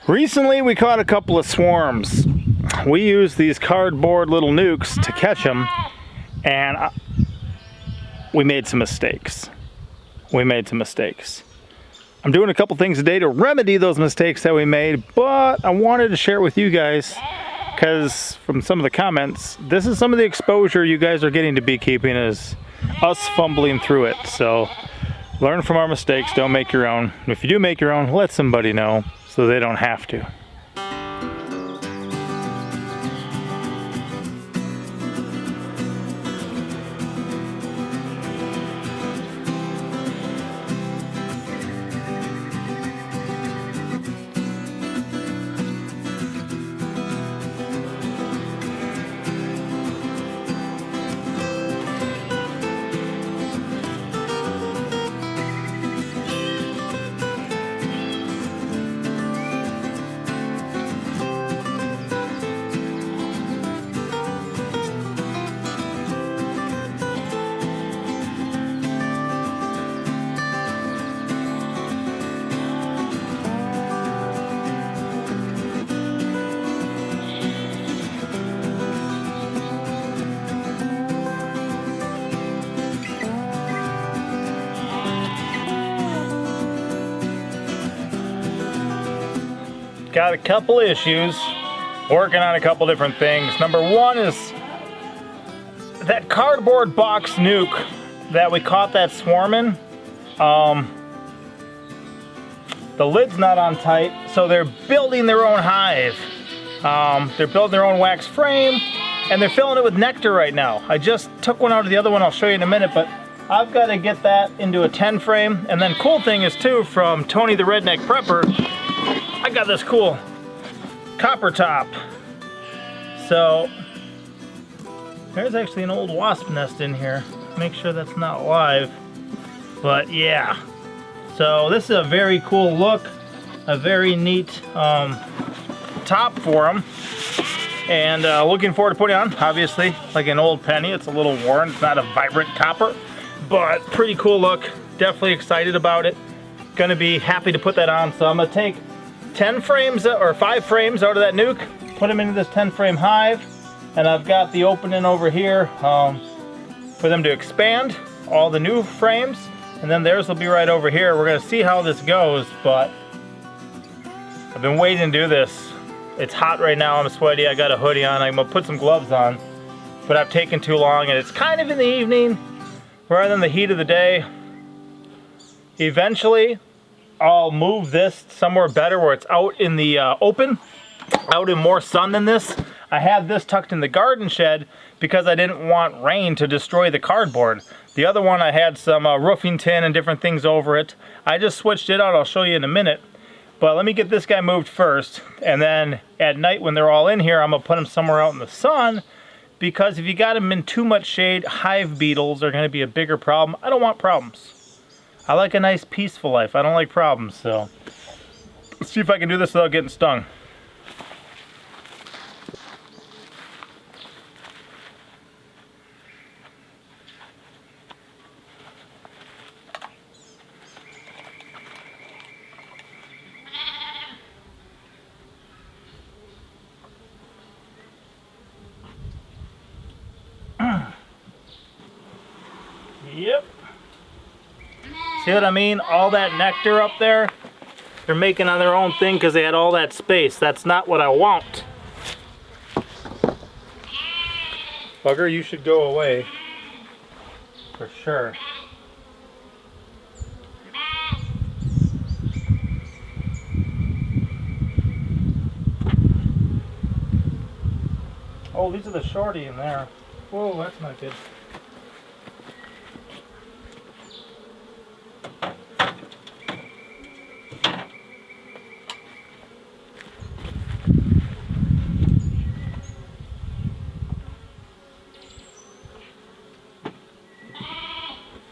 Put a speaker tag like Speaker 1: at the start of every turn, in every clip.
Speaker 1: Recently we caught a couple of swarms. We used these cardboard little nucs to catch them, and we made some mistakes. I'm doing a couple things today to remedy those mistakes that we made, but I wanted to share it with you guys because from some of the comments, this is some of the exposure you guys are getting to beekeeping, is us fumbling through it. So learn from our mistakes, don't make your own. If you do make your own, let somebody know so they don't have to. Got a couple issues, working on a couple different things. Number one is that cardboard box nuke that we caught that swarm in. The lid's not on tight, so they're building their own hive. They're building their own wax frame, and they're filling it with nectar right now. I just took one out of the other one, I'll show you in a minute, but I've got to get that into a 10 frame. And then cool thing is too, from Tony the Redneck Prepper, I got this cool copper top. So there's actually an old wasp nest in here. Make sure that's not live. But yeah, so this is a very cool look, a very neat top for them, and looking forward to putting it on. Obviously, like an old penny, it's a little worn. It's not a vibrant copper, but pretty cool look. Definitely excited about it. Gonna be happy to put that on. So I'm gonna take 10 frames or 5 frames out of that nuke, put them into this 10 frame hive, and I've got the opening over here for them to expand all the new frames, and then theirs will be right over here. We're gonna see how this goes, but I've been waiting to do this. It's hot right now, I'm sweaty, I got a hoodie on, I'm gonna put some gloves on, but I've taken too long, and it's kind of in the evening rather than the heat of the day. Eventually, I'll move this somewhere better where it's out in the open, out in more sun than this. I had this tucked in the garden shed because I didn't want rain to destroy the cardboard. The other one, I had some roofing tin and different things over it. I just switched it out, I'll show you in a minute. But let me get this guy moved first, and then at night when they're all in here, I'm gonna put them somewhere out in the sun, because if you got them in too much shade, hive beetles are gonna be a bigger problem. I don't want problems. I like a nice peaceful life. I don't like problems, so let's see if I can do this without getting stung. Yep. See what I mean? All that nectar up there, they're making on their own thing because they had all that space. That's not what I want. Bugger, you should go away. For sure. Oh, these are the shorty in there. Whoa, that's not good.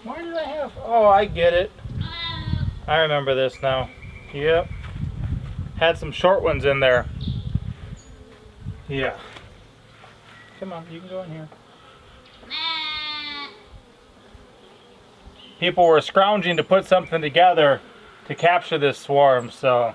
Speaker 1: Why did I have... Oh, I get it. I remember this now. Yep. Had some short ones in there. Yeah. Come on, you can go in here. People were scrounging to put something together to capture this swarm, so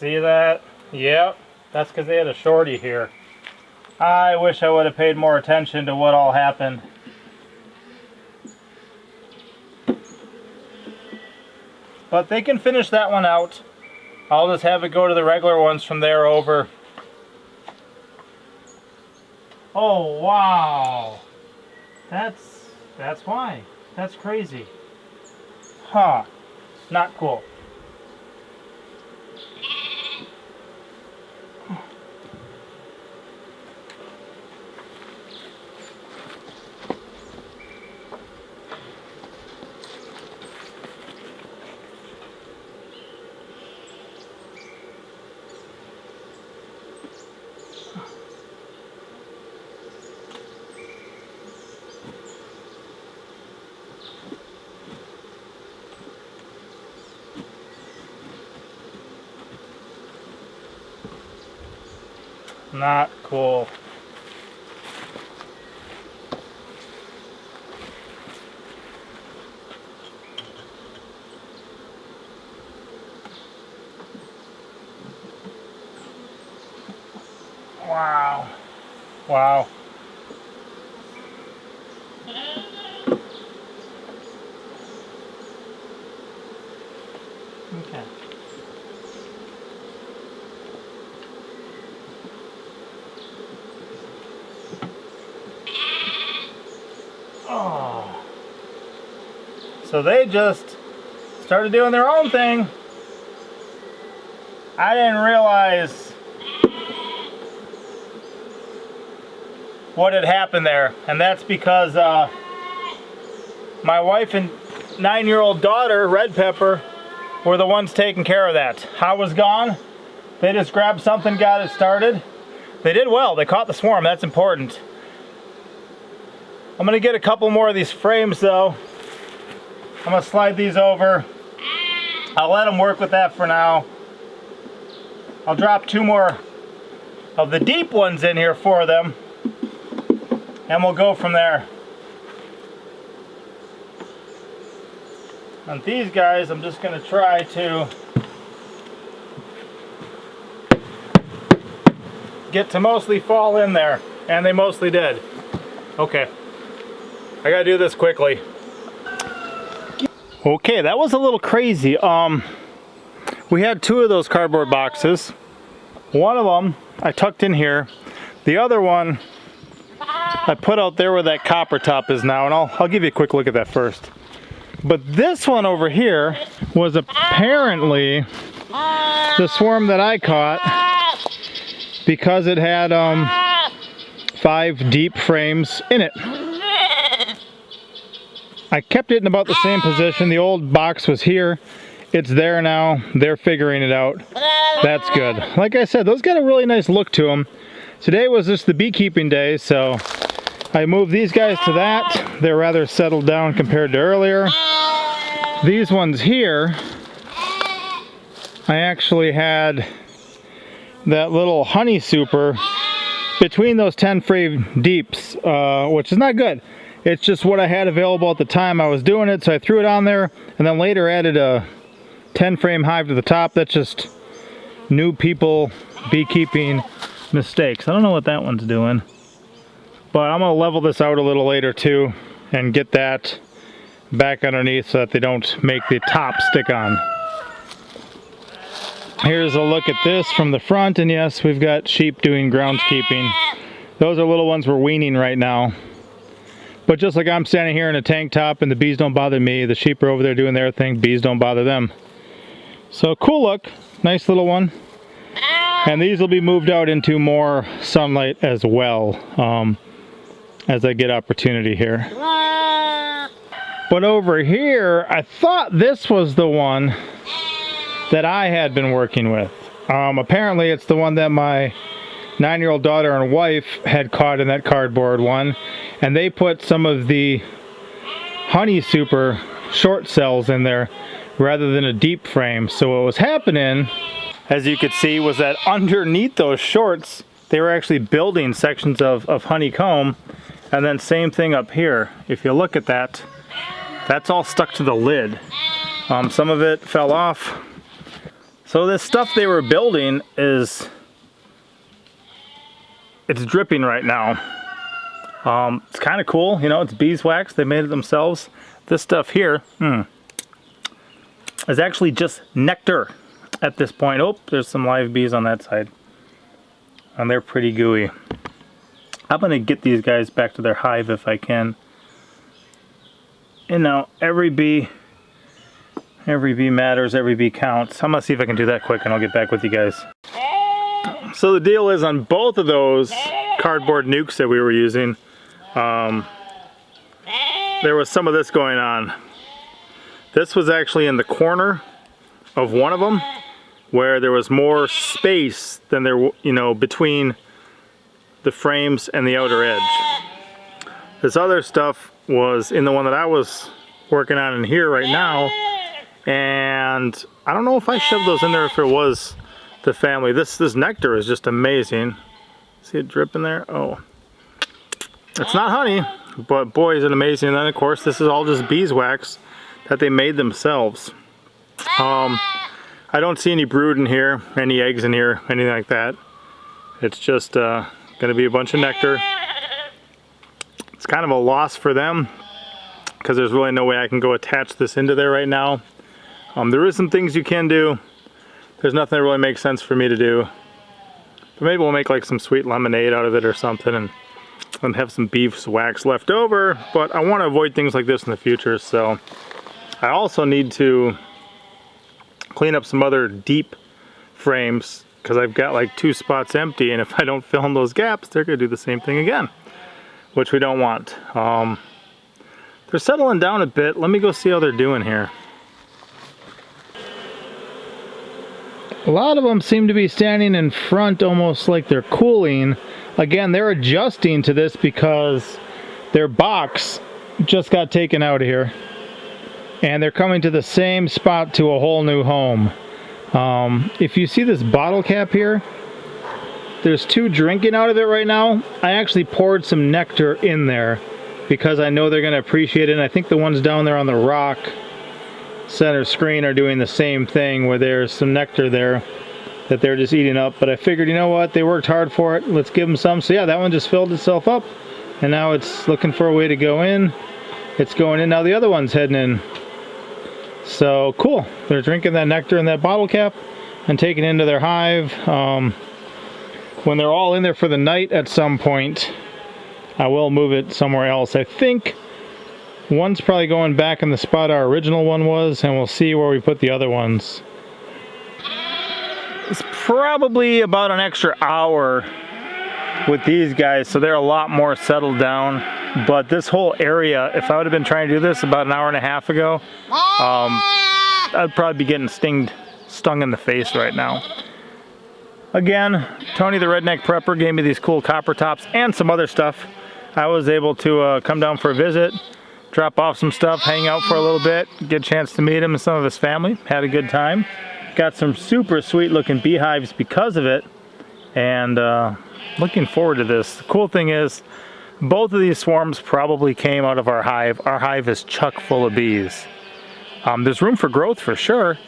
Speaker 1: See that? Yep, that's because they had a shorty here. I wish I would have paid more attention to what all happened. But they can finish that one out. I'll just have it go to the regular ones from there over. Oh wow, that's why. That's crazy. Huh, not cool. Not cool. Wow. Wow. Okay. Oh. So they just started doing their own thing. I didn't realize what had happened there, and that's because my wife and 9-year-old daughter, Red Pepper, were the ones taking care of that. I was gone. They just grabbed something, got it started. They did well. They caught the swarm. That's important. I'm gonna get a couple more of these frames though. I'm gonna slide these over. I'll let them work with that for now. I'll drop 2 more of the deep ones in here for them, and we'll go from there. And these guys, I'm just gonna try to get to mostly fall in there, and they mostly did. Okay, I gotta do this quickly. Okay, that was a little crazy. We had 2 of those cardboard boxes. One of them I tucked in here. The other one I put out there where that copper top is now, and I'll give you a quick look at that first. But this one over here was apparently the swarm that I caught because it had 5 deep frames in it. I kept it in about the same position. The old box was here. It's there now. They're figuring it out. That's good. Like I said, those got a really nice look to them. Today was just the beekeeping day, so I moved these guys to that. They're rather settled down compared to earlier. These ones here, I actually had that little honey super between those 10 frame deeps, which is not good. It's just what I had available at the time I was doing it, so I threw it on there and then later added a 10 frame hive to the top. That's just new people beekeeping mistakes. I don't know what that one's doing, but I'm gonna level this out a little later too and get that back underneath so that they don't make the top stick on. Here's a look at this from the front, and yes, we've got sheep doing groundskeeping. Those are little ones we're weaning right now. But just like I'm standing here in a tank top and the bees don't bother me, the sheep are over there doing their thing, bees don't bother them. So cool look, nice little one. And these will be moved out into more sunlight as well as I get opportunity here. But over here, I thought this was the one that I had been working with. Apparently it's the one that my 9-year-old daughter and wife had caught in that cardboard one, and they put some of the honey super short cells in there rather than a deep frame. So what was happening, as you could see, was that underneath those shorts they were actually building sections of honeycomb. And then same thing up here. If you look at that, that's all stuck to the lid. Some of it fell off. So this stuff they were building it's dripping right now. It's kind of cool, you know, it's beeswax, they made it themselves. This stuff here is actually just nectar at this point. Oh, there's some live bees on that side. And they're pretty gooey. I'm gonna get these guys back to their hive if I can. And now every bee matters, every bee counts. I'm gonna see if I can do that quick and I'll get back with you guys. So the deal is on both of those cardboard nucs that we were using, there was some of this going on. This was actually in the corner of one of them where there was more space than there, you know, between the frames and the outer edge. This other stuff was in the one that I was working on in here right now, and I don't know if I shoved those in there if it was the family. This nectar is just amazing. See it dripping there? Oh, it's not honey, but boy is it amazing. And then of course this is all just beeswax that they made themselves. I don't see any brood in here, any eggs in here, anything like that. It's just gonna be a bunch of nectar. It's kind of a loss for them because there's really no way I can go attach this into there right now. There is some things you can do. There's nothing that really makes sense for me to do. But maybe we'll make like some sweet lemonade out of it or something and have some beeswax left over. But I want to avoid things like this in the future, so I also need to clean up some other deep frames because I've got like 2 spots empty, and if I don't fill in those gaps, they're gonna do the same thing again, which we don't want. They're settling down a bit. Let me go see how they're doing here. A lot of them seem to be standing in front almost like they're cooling. Again, they're adjusting to this because their box just got taken out of here. And they're coming to the same spot to a whole new home. If you see this bottle cap here, there's 2 drinking out of it right now. I actually poured some nectar in there because I know they're going to appreciate it. And I think the ones down there on the rock center screen are doing the same thing, where there's some nectar there that they're just eating up. But I figured, you know what, they worked hard for it, let's give them some. So yeah, that one just filled itself up and now it's looking for a way to go in. It's going in now. The other one's heading in. So cool, they're drinking that nectar in that bottle cap and taking it into their hive. When they're all in there for the night at some point, I will move it somewhere else. I think one's probably going back in the spot our original one was, and we'll see where we put the other ones. It's probably about an extra hour with these guys, so they're a lot more settled down. But this whole area, if I would have been trying to do this about an hour and a half ago, I'd probably be getting stung in the face right now. Again, Tony the Redneck Prepper gave me these cool copper tops and some other stuff. I was able to come down for a visit, drop off some stuff, hang out for a little bit, get a chance to meet him and some of his family. Had a good time. Got some super sweet looking beehives because of it, and looking forward to this. The cool thing is, both of these swarms probably came out of our hive. Our hive is chock full of bees. There's room for growth for sure,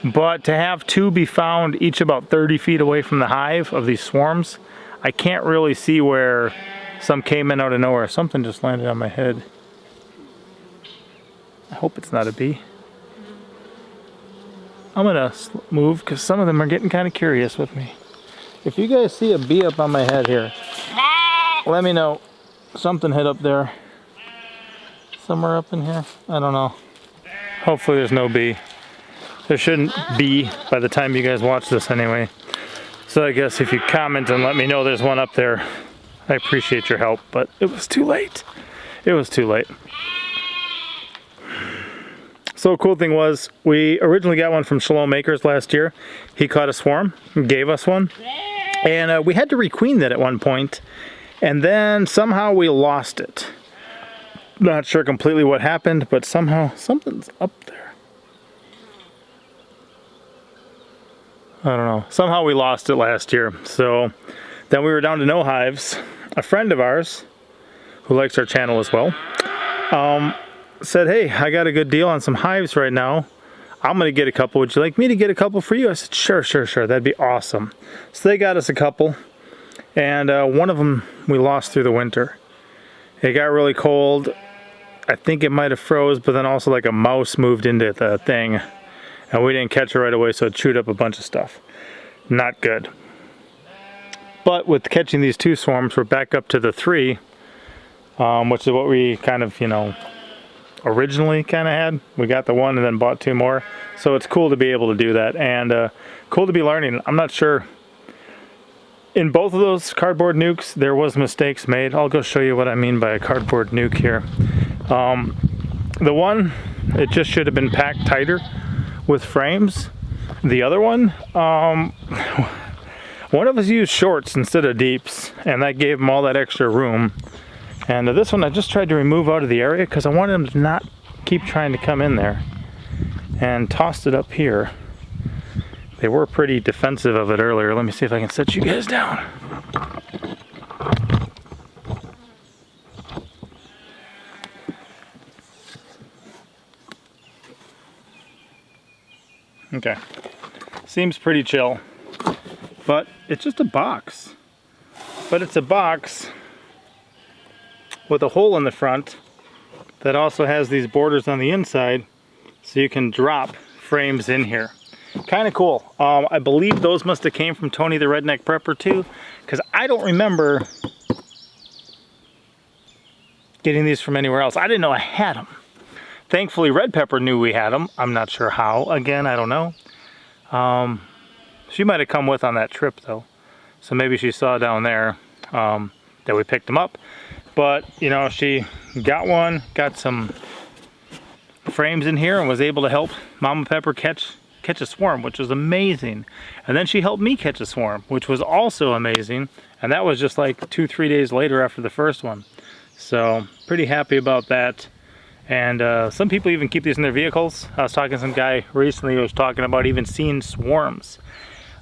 Speaker 1: but to have 2 be found each about 30 feet away from the hive of these swarms, I can't really see where some came in out of nowhere. Something just landed on my head. I hope it's not a bee. I'm gonna move because some of them are getting kind of curious with me. If you guys see a bee up on my head here, let me know. Something hit up there. Somewhere up in here. I don't know. Hopefully there's no bee. There shouldn't be by the time you guys watch this anyway. So I guess if you comment and let me know there's one up there, I appreciate your help, but it was too late. It was too late. So the cool thing was, we originally got one from Shalom Makers last year. He caught a swarm and gave us one. And we had to requeen that at one point, and then somehow we lost it. Not sure completely what happened, but somehow something's up there. I don't know. Somehow we lost it last year. So then we were down to no hives. A friend of ours, who likes our channel as well, said, hey, I got a good deal on some hives right now. I'm gonna get a couple. Would you like me to get a couple for you? I said, sure, sure, sure. That'd be awesome. So they got us a couple, and one of them we lost through the winter. It got really cold. I think it might have froze, but then also like a mouse moved into the thing, and we didn't catch it right away, so it chewed up a bunch of stuff. Not good. But with catching these 2 swarms, we're back up to the 3, which is what we kind of, you know, originally kind of had. We got the 1 and then bought 2 more. So it's cool to be able to do that, and cool to be learning. I'm not sure. In both of those cardboard nucs, there was mistakes made. I'll go show you what I mean by a cardboard nuc here. The one, it just should have been packed tighter with frames. The other one, one of us used shorts instead of deeps, and that gave them all that extra room. And this one I just tried to remove out of the area because I wanted them to not keep trying to come in there, and tossed it up here. They were pretty defensive of it earlier. Let me see if I can set you guys down. Okay, seems pretty chill, but it's just a box. But it's a box with a hole in the front that also has these borders on the inside, so you can drop frames in here. Kind of cool. I believe those must have came from Tony the Redneck Prepper too, because I don't remember getting these from anywhere else. I didn't know I had them. Thankfully, Red Pepper knew we had them. I'm not sure how. Again, I don't know. She might have come with on that trip though, so maybe she saw down there that we picked them up. But you know, she got one, got some frames in here, and was able to help Mama Pepper catch a swarm, which was amazing. And then she helped me catch a swarm, which was also amazing. And that was just like 2-3 days later after the first one. So pretty happy about that. And some people even keep these in their vehicles. I was talking to some guy recently who was talking about even seeing swarms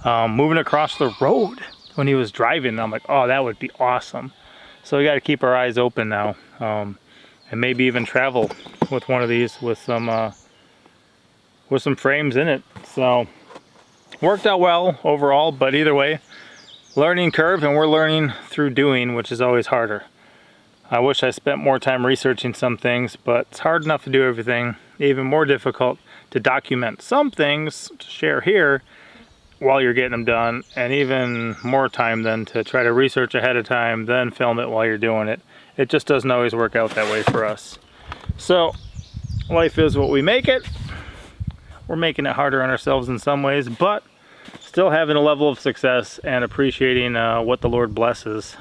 Speaker 1: moving across the road when he was driving. And I'm like, oh, that would be awesome. So we got to keep our eyes open now, and maybe even travel with one of these with some frames in it. So worked out well overall, but either way, learning curve, and we're learning through doing, which is always harder. I wish I spent more time researching some things, but it's hard enough to do everything. Even more difficult to document some things to share here while you're getting them done, and even more time than to try to research ahead of time, then film it while you're doing it. It just doesn't always work out that way for us. So life is what we make it. We're making it harder on ourselves in some ways, but still having a level of success and appreciating what the Lord blesses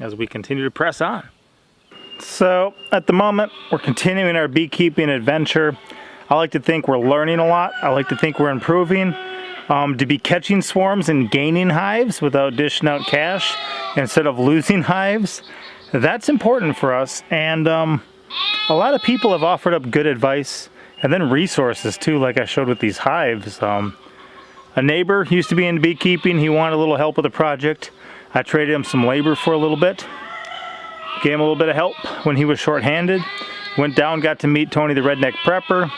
Speaker 1: as we continue to press on. So at the moment, we're continuing our beekeeping adventure. I like to think we're learning a lot. I like to think we're improving. To be catching swarms and gaining hives without dishing out cash instead of losing hives, that's important for us. And a lot of people have offered up good advice, and then resources too, like I showed with these hives. A neighbor used to be in beekeeping. He wanted a little help with a project. I traded him some labor for a little bit. Gave him a little bit of help when he was short-handed. Went down, got to meet Tony the Redneck Prepper.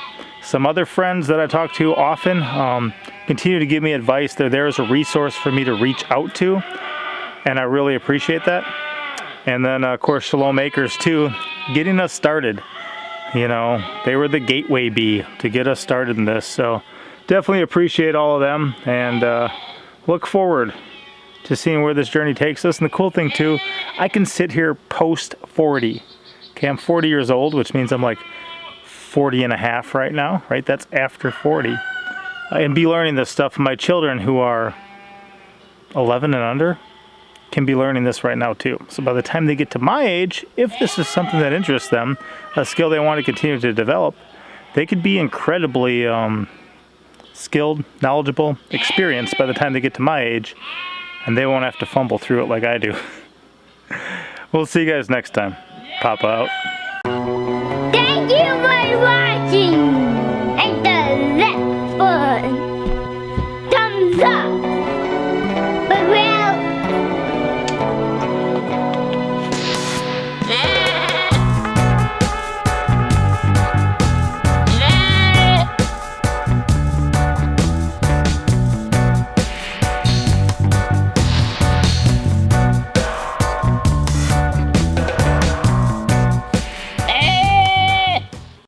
Speaker 1: Some other friends that I talk to often continue to give me advice. They're there as a resource for me to reach out to, and I really appreciate that. And then of course Shalom Acres too, getting us started. You know, they were the gateway bee to get us started in this. So definitely appreciate all of them, and look forward to seeing where this journey takes us. And the cool thing too, I can sit here post 40. Okay, I'm 40 years old, which means I'm like 40 and a half right now, right? That's after 40. And be learning this stuff. My children who are 11 and under can be learning this right now too. So by the time they get to my age, if this is something that interests them, a skill they want to continue to develop, they could be incredibly skilled, knowledgeable, experienced by the time they get to my age, and they won't have to fumble through it like I do. We'll see you guys next time. Papa out.
Speaker 2: Thank you, my wife.